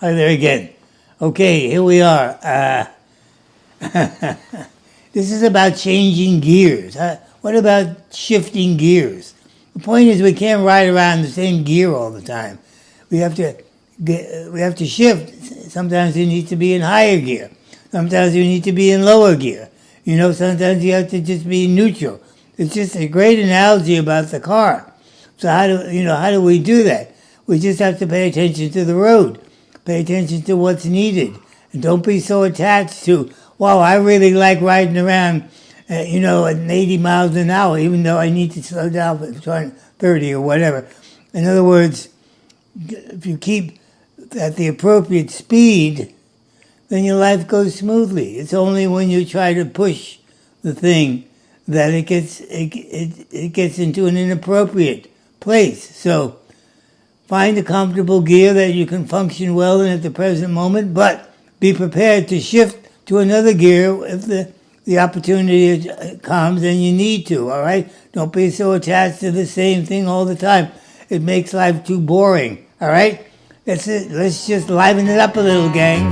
Hi there again. Okay, here we are. This is about changing gears. What about shifting gears? The point is we can't ride around the same gear all the time. We have to we have to shift. Sometimes you need to be in higher gear. Sometimes you need to be in lower gear. Sometimes you have to just be neutral. It's just a great analogy about the car. So how do we do that? We just have to pay attention to the road. Pay attention to what's needed. And don't be so attached to, wow, I really like riding around, at 80 miles an hour, even though I need to slow down for 30 or whatever. In other words, if you keep at the appropriate speed, then your life goes smoothly. It's only when you try to push the thing that it gets into an inappropriate place. So find a comfortable gear that you can function well in at the present moment, but be prepared to shift to another gear if the opportunity comes and you need to, all right? Don't be so attached to the same thing all the time. It makes life too boring, all right? That's it. Let's just liven it up a little, gang.